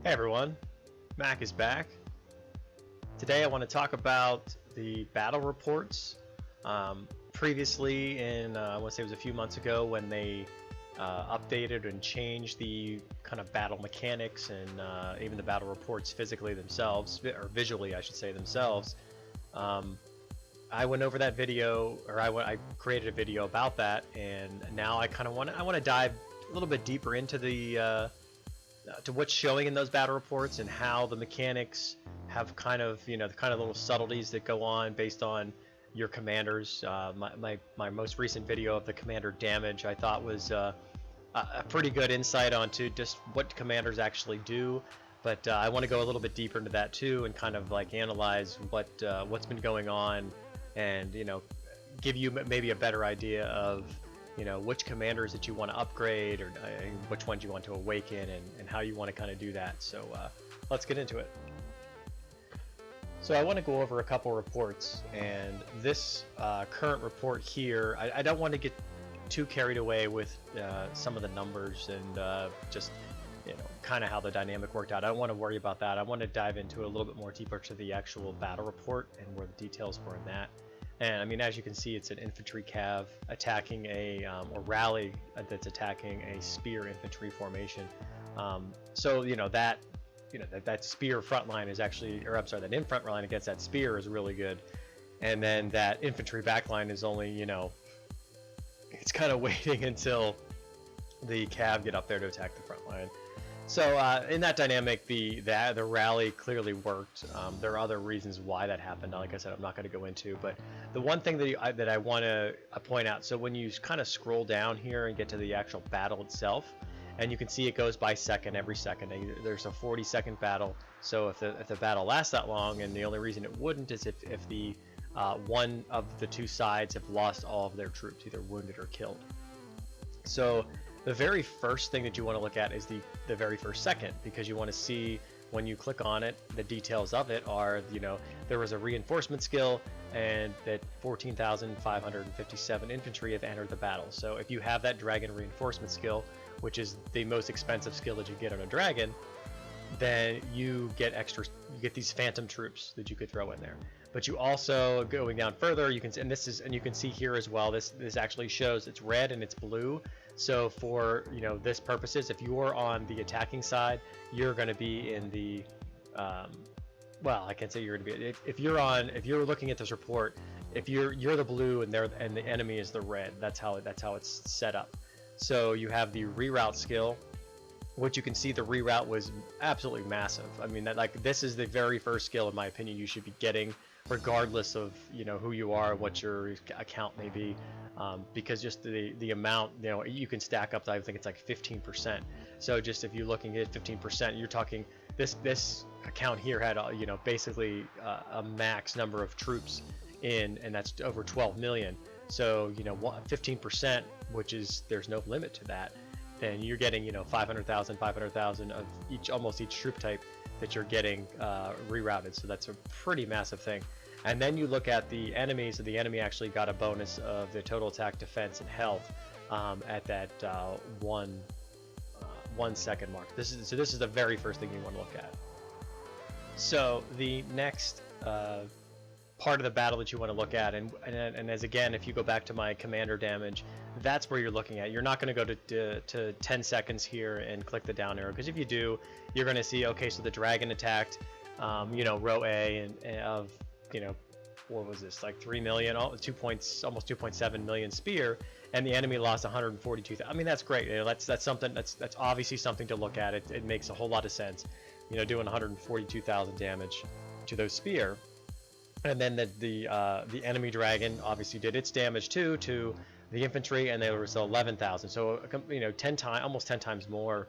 Hey everyone, Mac is back. Today I want to talk about the battle reports. Previously I want to say it was a few months ago when they updated and changed the kind of battle mechanics and even the battle reports physically themselves, or visually I should say themselves. I went over that video, or I created a video about that, and now I kind of want to dive a little bit deeper into the to what's showing in those battle reports and how the mechanics have kind of, the kind of little subtleties that go on based on your commanders. My most recent video of the commander damage I thought was a pretty good insight onto just what commanders actually do, but I want to go a little bit deeper into that too and kind of like analyze what's been going on and give you maybe a better idea of which commanders that you want to upgrade, or which ones you want to awaken, and how you want to kind of do that. So let's get into it. So I want to go over a couple reports, and this current report here, I don't want to get too carried away with some of the numbers and just kind of how the dynamic worked out. I don't want to worry about that. I want to dive into it a little bit more deeper to the actual battle report and where the details were in that. And I mean, as you can see, it's an infantry cav attacking or rally that's attacking a spear infantry formation. So that spear front line is actually, or I'm sorry, that in front line against that spear is really good. And then that infantry back line is only, it's kind of waiting until the cav get up there to attack the front line. So in that dynamic, the rally clearly worked. There are other reasons why that happened. Like I said, I'm not going to go into. But the one thing that I want to point out, so when you kind of scroll down here and get to the actual battle itself, and you can see it goes by second every second. There's a 40-second battle. So if the battle lasts that long, and the only reason it wouldn't is if the one of the two sides have lost all of their troops, either wounded or killed. So the very first thing that you want to look at is the very first second, because you want to see, when you click on it, the details of it are, there was a reinforcement skill and that 14,557 infantry have entered the battle. So if you have that dragon reinforcement skill, which is the most expensive skill that you get on a dragon, then you get these phantom troops that you could throw in there. But you also, going down further, you can see here as well, this actually shows it's red and it's blue. So for this purposes, if you're on the attacking side, you're going to be in the well, I can't say you're going to be, if you're looking at this report, if you're the blue and the enemy is the red. That's how it's set up. So you have the reroute skill, which you can see the reroute was absolutely massive. I mean, this is the very first skill, in my opinion, you should be getting, regardless of who you are, what your account may be, because just the amount, you can stack up to, I think it's like 15%. So just if you're looking at 15%, you're talking this account here had basically a max number of troops in, and that's over 12 million. So 15%, which is, there's no limit to that, then you're getting 500,000 of almost each troop type that you're getting rerouted. So that's a pretty massive thing. And then you look at the enemy. So the enemy actually got a bonus of the total attack, defense, and health at that 1 second mark. This is the very first thing you want to look at. So the next part of the battle that you want to look at, and as again, if you go back to my commander damage, that's where you're looking at. You're not going to go to 10 seconds here and click the down arrow, because if you do, you're going to see, okay, so the dragon attacked row A and of what was this, like 3 million, almost 2.7 million spear, and the enemy lost 142,000. I mean, that's great. That's something that's obviously something to look at. It makes a whole lot of sense, doing 142,000 damage to those spear. And then the enemy dragon obviously did its damage too to the infantry, and there was 11,000. So 10 times, almost 10 times more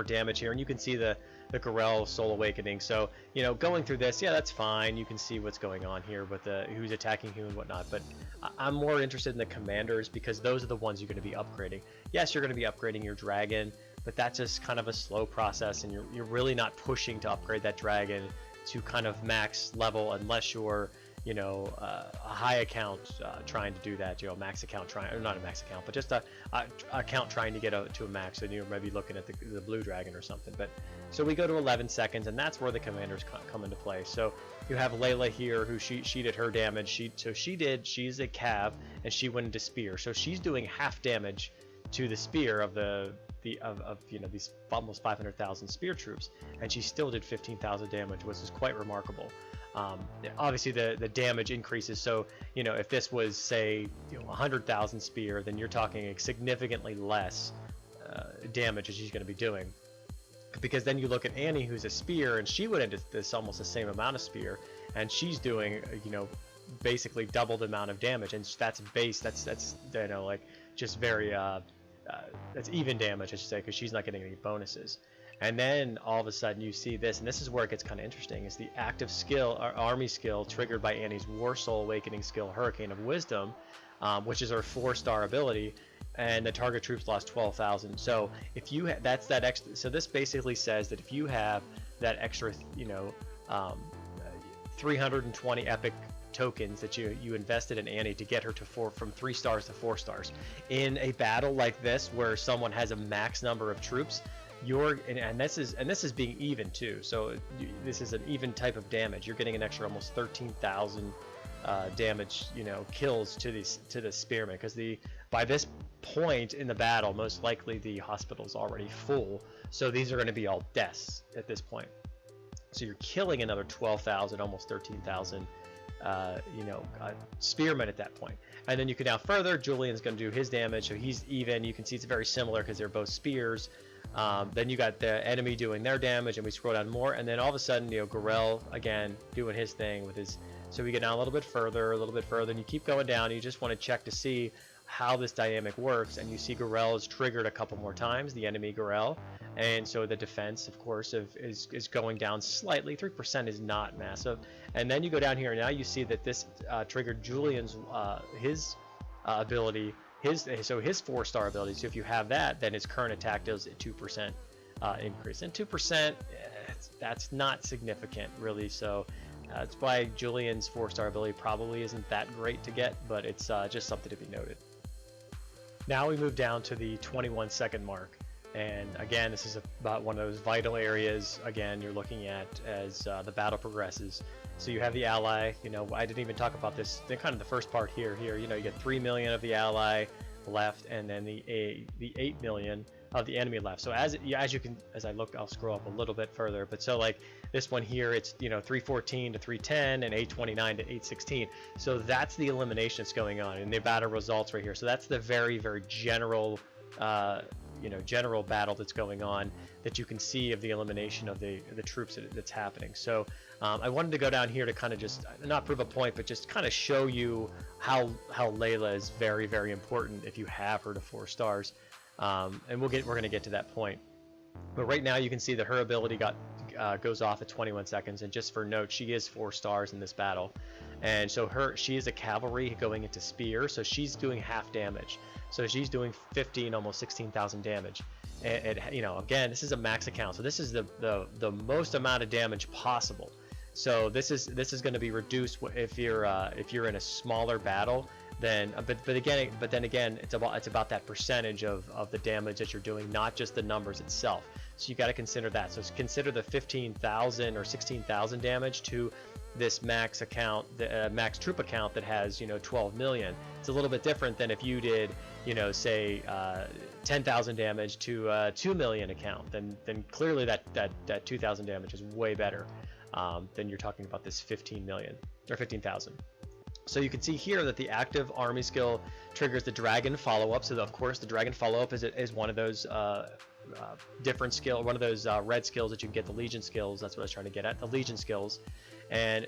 damage here. And you can see the Gorel Soul Awakening. So going through this, yeah, that's fine. You can see what's going on here with who's attacking who and whatnot. But I'm more interested in the commanders, because those are the ones you're going to be upgrading. Yes, you're going to be upgrading your dragon, but that's just kind of a slow process, and you're really not pushing to upgrade that dragon to kind of max level unless you're you know, a high account trying to do that, you know, max account trying, or not a max account, but just a account trying to get to a max, and you're maybe looking at the blue dragon or something. But so we go to 11 seconds, and that's where the commanders come into play. So you have Layla here, who she did her damage. She's a cav, and she went into spear, so she's doing half damage to the spear of you know, these almost 500,000 spear troops, and she still did 15,000 damage, which is quite remarkable. Obviously the damage increases, so you know, if this was, say, you know, 100,000 spear, then you're talking significantly less damage that she's going to be doing, because then you look at Annie, who's a spear, and she went into this almost the same amount of spear, and she's doing, you know, basically double the amount of damage, and that's you know, like, just very that's even damage, I should say, because she's not getting any bonuses. And then all of a sudden you see this, and this is where it gets kind of interesting, is the active skill, or army skill, triggered by Annie's War Soul Awakening skill, Hurricane of Wisdom, which is her 4-star ability, and the target troops lost 12,000. So if you that's that extra, so this basically says that if you have that extra, you know, 320 epic tokens that you invested in Annie to get her to from 3 stars to 4 stars in a battle like this, where someone has a max number of troops, and this is being even too, so this is an even type of damage. You're getting an extra almost 13,000 damage, you know, kills to the spearmen, because by this point in the battle, most likely the hospital's already full, so these are going to be all deaths at this point. So you're killing another 12,000, almost 13,000 you know, spearmen at that point. And then you can now further, Julian's going to do his damage, so he's even. You can see it's very similar because they're both spears. Then you got the enemy doing their damage, and we scroll down more, and then all of a sudden, you know, Garel again doing his thing with his. So we get down a little bit further, and you keep going down. And you just want to check to see how this dynamic works, and you see Garel is triggered a couple more times, the enemy Garel, and so the defense, of course, is going down slightly. 3% is not massive. And then you go down here, and now you see that this triggered Julian's his ability. His 4-star ability. So if you have that, then his current attack does a 2% increase, and 2%, that's not significant really. So that's why Julian's 4-star ability probably isn't that great to get, but it's just something to be noted. Now we move down to the 21-second mark, and again, this is about one of those vital areas. Again, you're looking at as the battle progresses. So you have the ally, you know, I didn't even talk about this, kind of the first part here, you know, you get 3 million of the ally left, and then the 8 million of the enemy left. So as you can, as I look, I'll scroll up a little bit further, but so like this one here, it's, you know, 314 to 310 and 829 to 816. So that's the elimination that's going on, and the battle results right here. So that's the very, very general, you know, general battle that's going on, that you can see of the elimination of the troops that's happening. So I wanted to go down here to kind of just not prove a point, but just kind of show you how Layla is very, very important if you have her to 4 stars, and we're going to get to that point. But right now you can see that her ability goes off at 21 seconds, and just for note, she is 4 stars in this battle, and so she is a cavalry going into spear, so she's doing half damage. So she's doing 15, almost 16,000 damage. And you know, again, this is a max account, so this is the most amount of damage possible. So this is going to be reduced if you're in a smaller battle. Then, but then again, it's about that percentage of the damage that you're doing, not just the numbers itself. So you got to consider that. So consider the 15,000 or 16,000 damage to this max account, the max troop account that has, you know, 12 million. It's a little bit different than if you did, you know, say 10,000 damage to a 2 million account. Then clearly that 2,000 damage is way better than you're talking about this 15 million or 15,000. So you can see here that the active army skill triggers the dragon follow-up. So of course the dragon follow-up is one of those different skill, one of those red skills that you can get, the legion skills. That's what I was trying to get at, the legion skills, and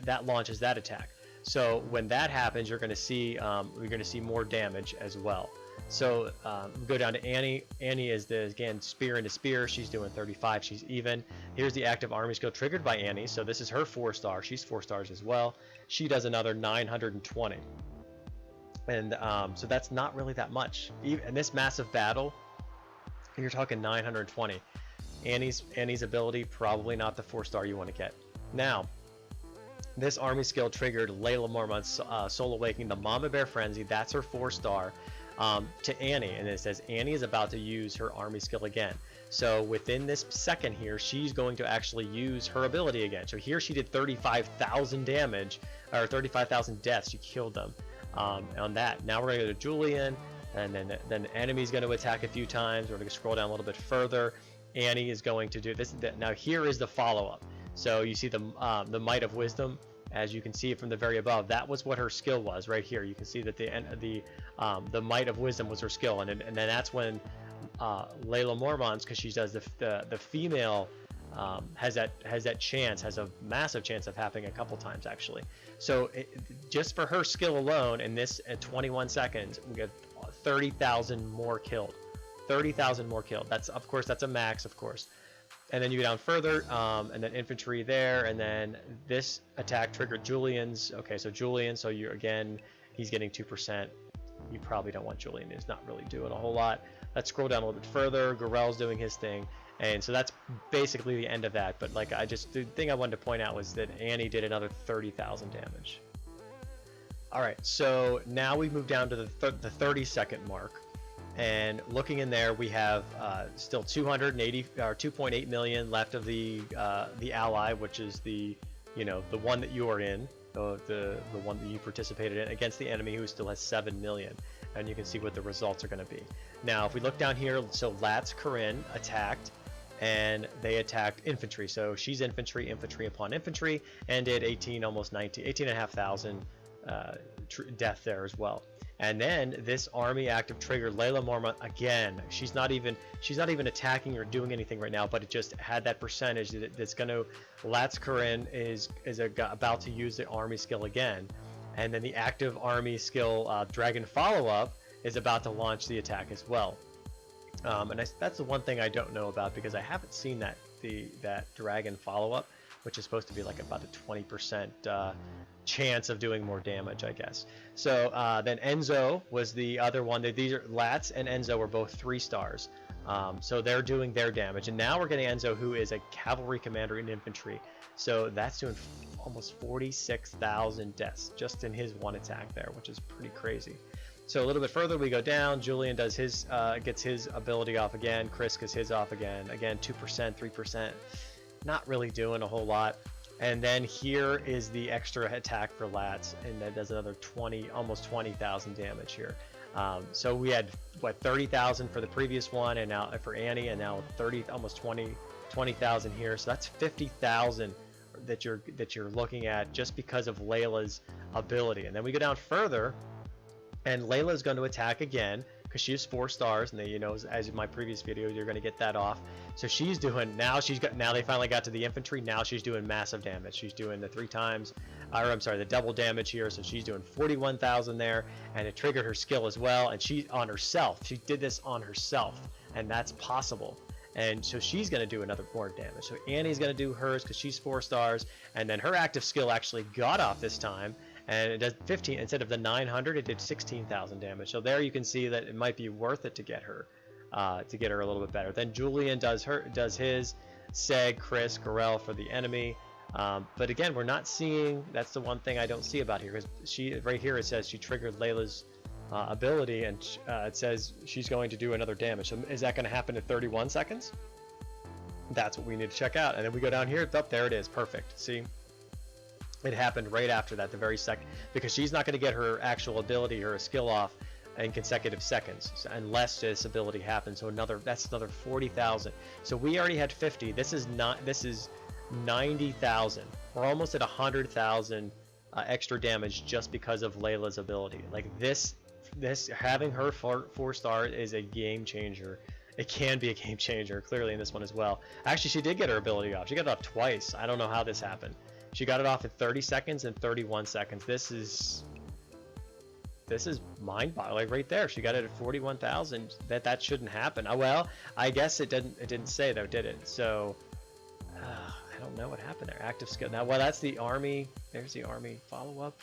that launches that attack. So when that happens, you're going to see more damage as well. So we go down to Annie. Annie is again spear into spear. She's doing 35. She's even. Here's the active army skill triggered by Annie. So this is her 4-star. She's 4 stars as well. She does another 920. And so that's not really that much. Even in this massive battle, you're talking 920. Annie's ability, probably not the 4-star you want to get. Now, This army skill triggered Layla Mormont's Soul Awakening, the Mama Bear Frenzy. That's her 4-star. To Annie, and it says Annie is about to use her army skill again. So within this second here, she's going to actually use her ability again. So here she did 35,000 damage, or 35,000 deaths. She killed them on that. Now we're going to go to Julian, and then the enemy's going to attack a few times. We're going to scroll down a little bit further. Annie is going to do this. Now here is the follow-up. So you see the Might of Wisdom, as you can see from the very above. That was what her skill was right here. You can see that the Might of Wisdom was her skill, and then that's when Layla Mormont's, because she does the female has that chance, has a massive chance of happening a couple times actually. So just for her skill alone, in this at 21 seconds, we get 30,000 more killed. 30,000 more killed. That's, of course, that's a max, of course. And then you go down further, and then infantry there, and then this attack triggered Julian's. Okay, so Julian, so you again, he's getting 2%. You probably don't want Julian. He's not really doing a whole lot. Let's scroll down a little bit further. Garel's doing his thing, and so that's basically the end of that. But like, the thing I wanted to point out was that Annie did another 30,000 damage. All right, so now we move down to the 30-second mark. And looking in there, we have still 280 or 2.8 million left of the ally, which is the one that you are in, the one that you participated in, against the enemy, who still has 7 million. And you can see what the results are going to be. Now, if we look down here, so Lat's Corinne attacked, and they attacked infantry. So she's infantry upon infantry, and did 18,500 death there as well. And then this army active triggered Layla Mormont again. She's not even attacking or doing anything right now, but it just had that percentage that's going to. Lat's Corinne is about to use the army skill again, and then the active army skill Dragon Follow-Up is about to launch the attack as well. And that's the one thing I don't know about, because I haven't seen that Dragon Follow-Up, which is supposed to be like about a 20% chance of doing more damage, I guess. So then Enzo was the other one. These are Lats and Enzo were both 3 stars. So they're doing their damage. And now we're getting Enzo, who is a cavalry commander in infantry. So that's doing almost 46,000 deaths just in his one attack there, which is pretty crazy. So a little bit further we go down. Julian does his gets his ability off again. Chris gets his off again. Again, 2%, 3%. Not really doing a whole lot. And then here is the extra attack for Lats, and that does another almost 20,000 damage here. So we had 30,000 for the previous one, and now for Annie, and now almost 20,000 here. So that's 50,000 that you're looking at just because of Layla's ability. And then we go down further, and Layla's going to attack again, because she has 4 stars, and as in my previous video, you're going to get that off. So she's doing, now they finally got to the infantry. Now she's doing massive damage. She's doing the 3 times, the double damage here. So she's doing 41,000 there, and it triggered her skill as well. And she on herself, she did this on herself, and that's possible. And so she's going to do another more damage. So Annie's going to do hers because she's 4 stars, and then her active skill actually got off this time. And it does 15 instead of the 900. It did 16,000 damage. So there you can see that it might be worth it to get her a little bit better. Then Julian does his. Seg, Chris, Garel for the enemy. But again, we're not seeing. That's the one thing I don't see about here, because right here it says she triggered Layla's ability, and it says she's going to do another damage. So is that going to happen in 31 seconds? That's what we need to check out. And then we go down here. Oh, there it is. Perfect. See. It happened right after that, the very second, because she's not going to get her actual ability or a skill off in consecutive seconds unless this ability happens. So that's another 40,000. So we already had 50. This is 90,000. We're almost at 100,000 extra damage just because of Layla's ability. Like this having her 4 star is a game changer. It can be a game changer clearly in this one as well. Actually, she did get her ability off. She got it off twice. I don't know how this happened. She got it off in 30 seconds and 31 seconds. This is mind-boggling. Like right there, she got it at 41,000. That shouldn't happen. Well, I guess it didn't say though, did it? So I don't know what happened there. Active skill. Now, well, that's the army. There's the army follow-up.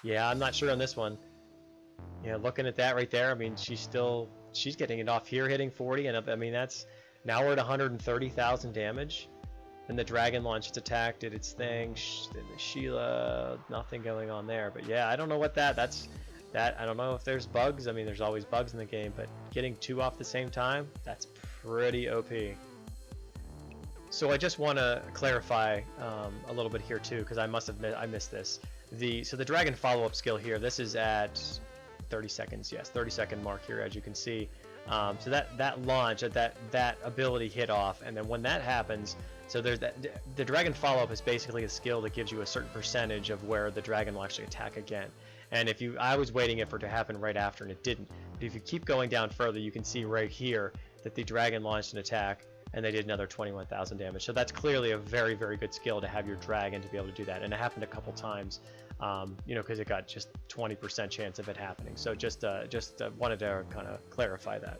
Yeah, I'm not sure on this one. Yeah, looking at that right there, I mean, she's getting it off here, hitting 40, and I mean now we're at 130,000 damage. Then the dragon launched its attack, did its thing. Then the Sheila, nothing going on there. But yeah, I don't know what that's. I don't know if there's bugs. I mean, there's always bugs in the game, but getting 2 off the same time, that's pretty OP. So I just want to clarify a little bit here too, because I missed this. So the dragon follow-up skill here, this is at 30 seconds. Yes, 30-second mark here, as you can see. So that launch, that ability hit off, and then when that happens, so there's the dragon follow-up is basically a skill that gives you a certain percentage of where the dragon will actually attack again. And I was waiting for it to happen right after, and it didn't. But if you keep going down further, you can see right here that the dragon launched an attack, and they did another 21,000 damage. So that's clearly a very, very good skill to have your dragon to be able to do that. And it happened a couple times, because it got just 20% chance of it happening. So just wanted to kind of clarify that.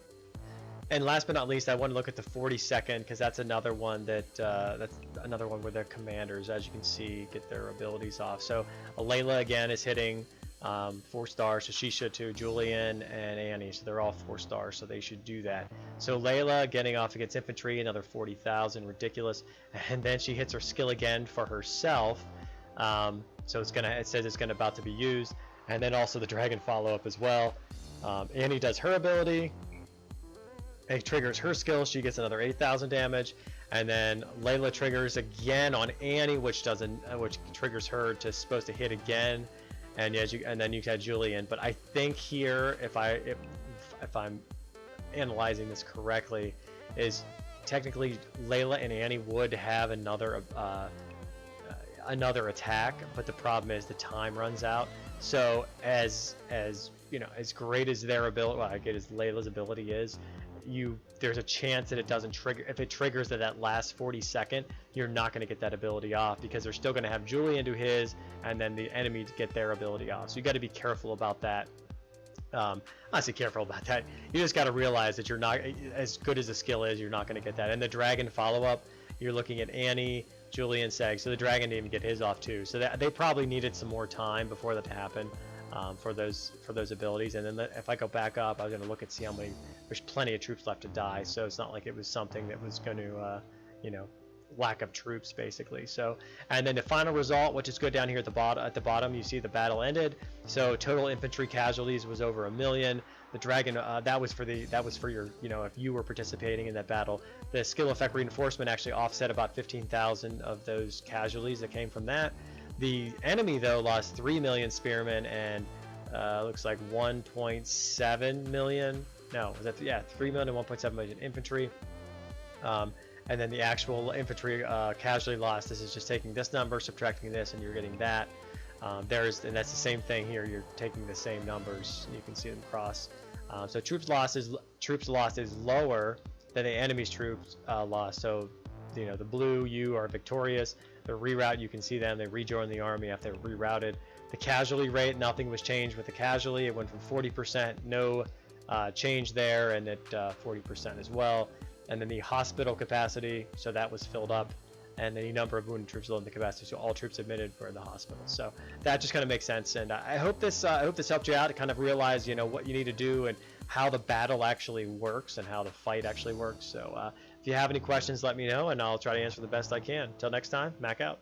And last but not least, I want to look at the 40-second, because that's another one where the commanders, as you can see, get their abilities off. So Layla again is hitting 4 stars, so she should too. Julian and Annie, so they're all 4 stars, so they should do that. So Layla getting off against infantry, another 40,000, ridiculous. And then she hits her skill again for herself. So it says it's about to be used. And then also the dragon follow-up as well. Annie does her ability. It triggers her skill. She gets another 8,000 damage. And then Layla triggers again on Annie, which triggers her supposed to hit again. And then you had Julian. But I think here, if I'm analyzing this correctly, is technically Layla and Annie would have another attack, but the problem is the time runs out. So as great as their ability, well, I get as Layla's ability is, there's a chance that it doesn't trigger. If it triggers at that last 40-second, you're not going to get that ability off, because they're still going to have Julian do his, and then the enemy to get their ability off. So you got to be careful about that. I say careful about that. You just got to realize that you're not, as good as the skill is, you're not going to get that. And the dragon follow-up, you're looking at Annie, Julian, Seg. So the dragon didn't even get his off too. So they probably needed some more time before that happened. For those abilities. And then if I go back up, I was going to look and see how many. There's plenty of troops left to die, so it's not like it was something that was going to lack of troops basically. So, and then the final result, which is good down here at the bottom, you see the battle ended. So total infantry casualties was over 1 million. The dragon, that was for your, if you were participating in that battle. The skill effect reinforcement actually offset about 15,000 of those casualties that came from that. The enemy, though, lost 3 million spearmen and looks like 1.7 million. No, was that, yeah, 3 million and 1.7 million infantry. And then the actual infantry casualty loss, this is just taking this number, subtracting this, and you're getting that. And that's the same thing here. You're taking the same numbers, and you can see them cross. So troops lost is lower than the enemy's troops loss. So, the blue, you are victorious. The reroute, you can see them. They rejoin the army after they're rerouted. The casualty rate, nothing was changed with the casualty. It went from 40%, no change there, and at 40% as well. And then the hospital capacity, so that was filled up, and the number of wounded troops in the capacity, so all troops admitted were in the hospital. So that just kind of makes sense, and I hope this helped you out to kind of realize what you need to do and how the battle actually works and how the fight actually works. So if you have any questions, let me know, and I'll try to answer the best I can. Until next time, Mac out.